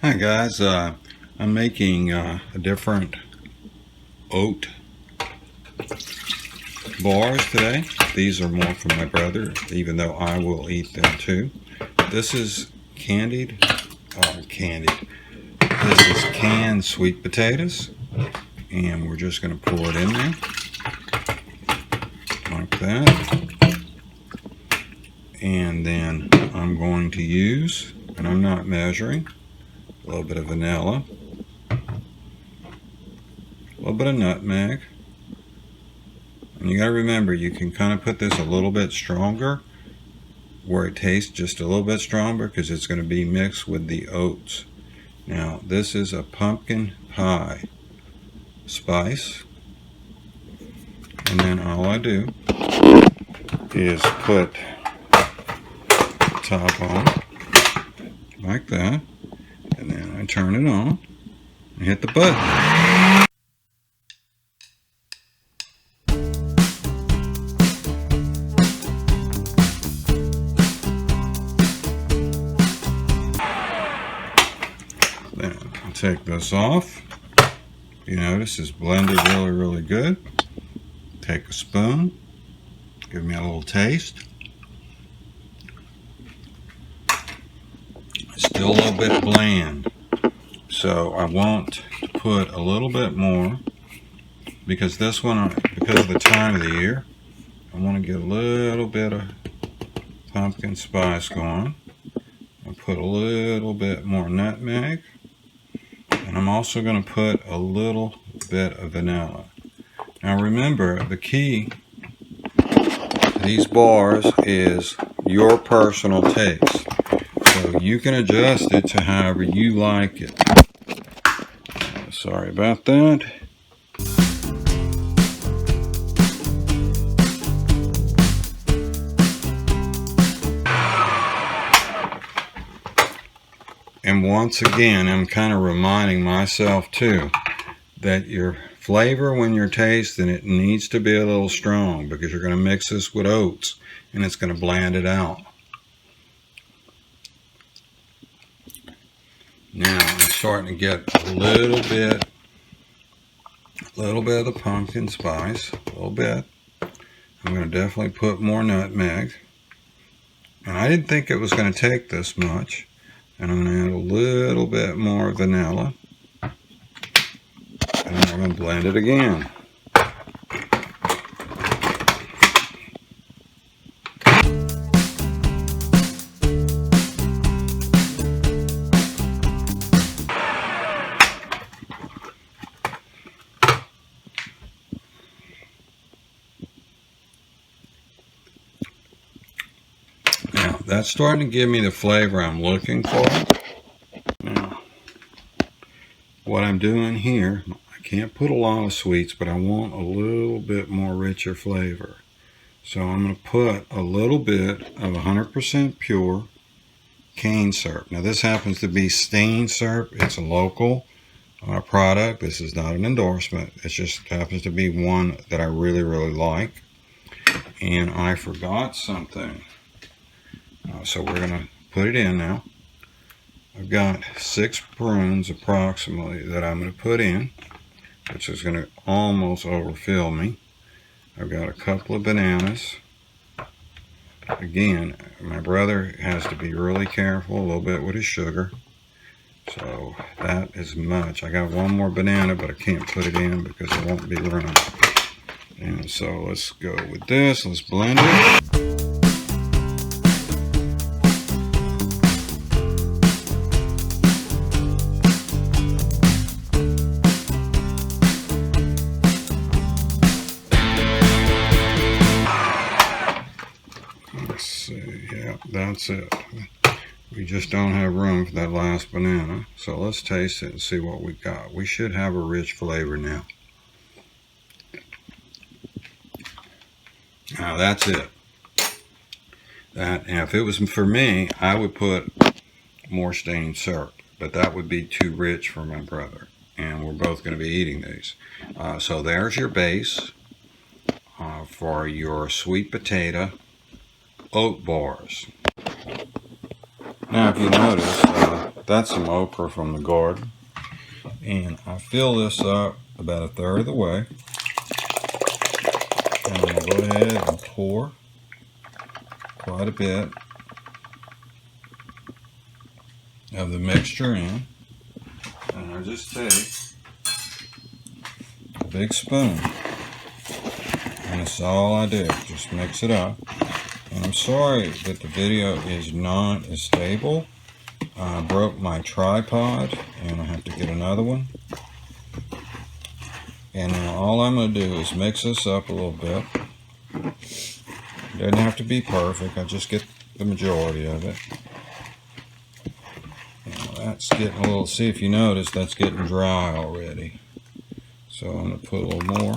Hi guys, I'm making a different oat bars today. These are more for my brother, even though I will eat them too. This is This is canned sweet potatoes, and we're just going to pour it in there like that. And then I'm going to use, and I'm not measuring, a little bit of vanilla, a little bit of nutmeg. And you got to remember, you can kind of put this a little bit stronger where it tastes just a little bit stronger because it's going to be mixed with the oats. Now, this is a pumpkin pie spice. And then all I do is put the top on like that. And then I turn it on and hit the button. Then I'll take this off. You notice it's blended really good. Take a spoon, give me a little taste. It's still a little bit bland, so I want to put a little bit more because this one, because of the time of the year, I want to get a little bit of pumpkin spice going. I'll put a little bit more nutmeg. And I'm also going to put a little bit of vanilla. Now remember, the key to these bars is your personal taste. So you can adjust it to however you like it. Sorry about that. And once again, I'm kind of reminding myself too that your flavor when you're tasting it needs to be a little strong because you're going to mix this with oats and it's going to bland it out. Now I'm starting to get a little bit of the pumpkin spice, a little bit. I'm going to definitely put more nutmeg. And I didn't think it was going to take this much. And I'm going to add a little bit more vanilla. And then I'm going to blend it again. Now, that's starting to give me the flavor I'm looking for. Now, what I'm doing here, I can't put a lot of sweets, but I want a little bit more richer flavor. So I'm going to put a little bit of 100% pure cane syrup. Now, this happens to be Steen syrup. It's a local product. This is not an endorsement. It just happens to be one that I really like. And I forgot something. So we're going to put it in now. I've got 6 prunes approximately that I'm going to put in, which is going to almost overfill me. I've got a couple of bananas. Again, my brother has to be really careful a little bit with his sugar. So that is much. I got one more banana, but I can't put it in because there won't be room. And so let's go with this. Let's blend it. Yeah, that's it. We just don't have room for that last banana. So let's taste it and see what we got. We should have a rich flavor now. Now that's it. Now if it was for me, I would put more Steen syrup, but that would be too rich for my brother. And we're both going to be eating these. So there's your base for your sweet potato oat bars. Now if you notice, That's some okra from the garden. And I fill this up about a third of the way. And I'm going to go ahead and pour quite a bit of the mixture in. And I just take a big spoon. And that's all I do. Just mix it up. And I'm sorry that the video is not as stable. I broke my tripod and I have to get another one. And now all I'm going to do is mix this up a little bit. It doesn't have to be perfect. I just get the majority of it. Now that's getting a little, see if you notice, that's getting dry already. So I'm going to put a little more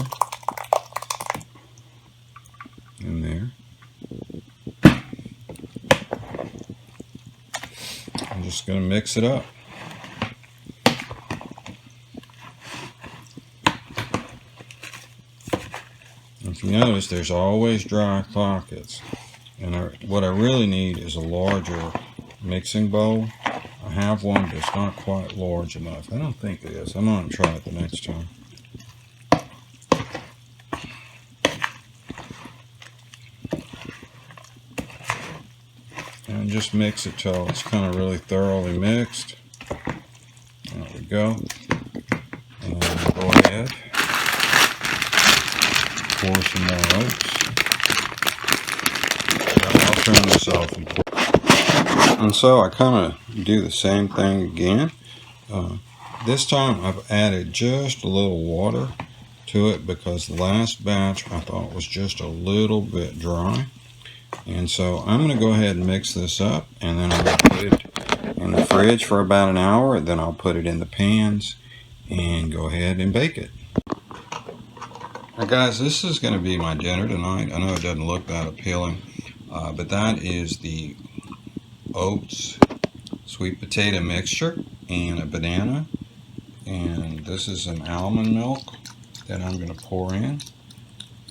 in there. I'm just going to mix it up. If you notice, there's always dry pockets. And what I really need is a larger mixing bowl. I have one, but it's not quite large enough. I don't think it is. I'm going to try it the next time. And just mix it till it's kind of really thoroughly mixed. There we go. And go ahead. Pour some more oats. I'll turn this off and pour. And so I kind of do the same thing again. This time I've added just a little water to it because the last batch I thought was just a little bit dry. And so I'm going to go ahead and mix this up, and then I'm going to put it in the fridge for about an hour, and then I'll put it in the pans and go ahead and bake it. Now guys, this is going to be my dinner tonight. I know it doesn't look that appealing, but that is the oats sweet potato mixture and a banana. And this is some almond milk that I'm going to pour in.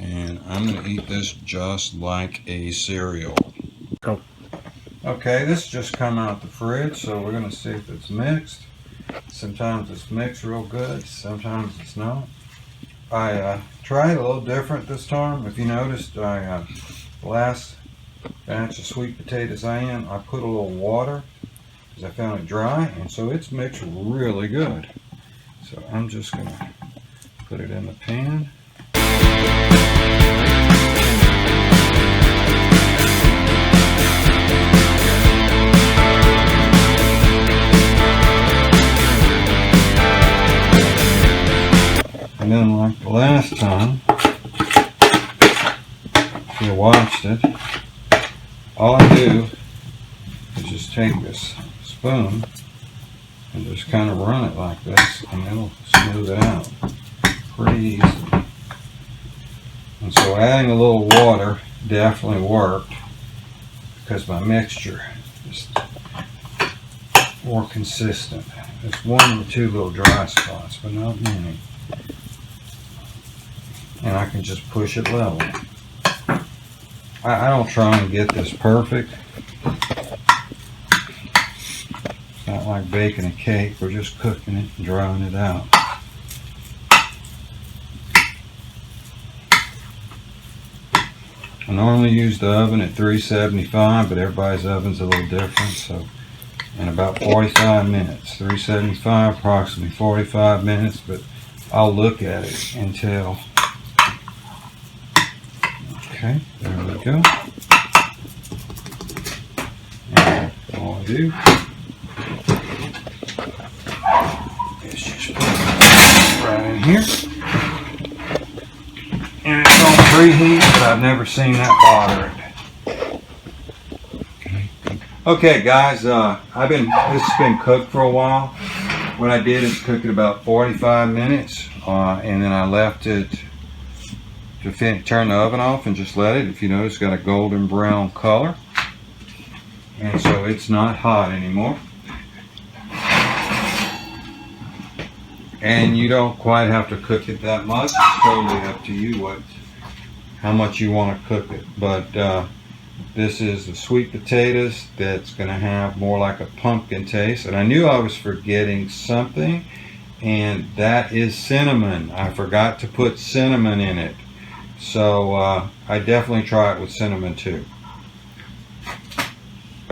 And I'm going to eat this just like a cereal. Go. Okay, this just come out the fridge, so we're going to see if it's mixed. Sometimes it's mixed real good, sometimes it's not. I tried a little different this time. If you noticed, the last batch of sweet potatoes I put a little water because I found it dry, and so it's mixed really good. So I'm just going to put it in the pan. And then like the last time, if you watched it, all I do is just take this spoon and just kind of run it like this, and it'll smooth it out pretty easily. And so adding a little water definitely worked because my mixture is more consistent. There's one or two little dry spots, but not many. And I can just push it level. I don't try and get this perfect. It's not like baking a cake. We're just cooking it and drying it out. I normally use the oven at 375, but everybody's oven's a little different. So in about 45 minutes, 375, approximately 45 minutes, but I'll look at it until. Okay, there we go. And all I do is just put it right in here. And it's on preheat, but I've never seen that bother it. Okay guys, this has been cooked for a while. What I did is cook it about 45 minutes, and then I left it to turn the oven off and just let it. If you notice, it's got a golden brown color, and so it's not hot anymore. And you don't quite have to cook it that much. It's totally up to you how much you want to cook it. But This is the sweet potatoes that's going to have more like a pumpkin taste. And I knew I was forgetting something, and that is cinnamon. I forgot to put cinnamon in it. So I definitely try it with cinnamon too.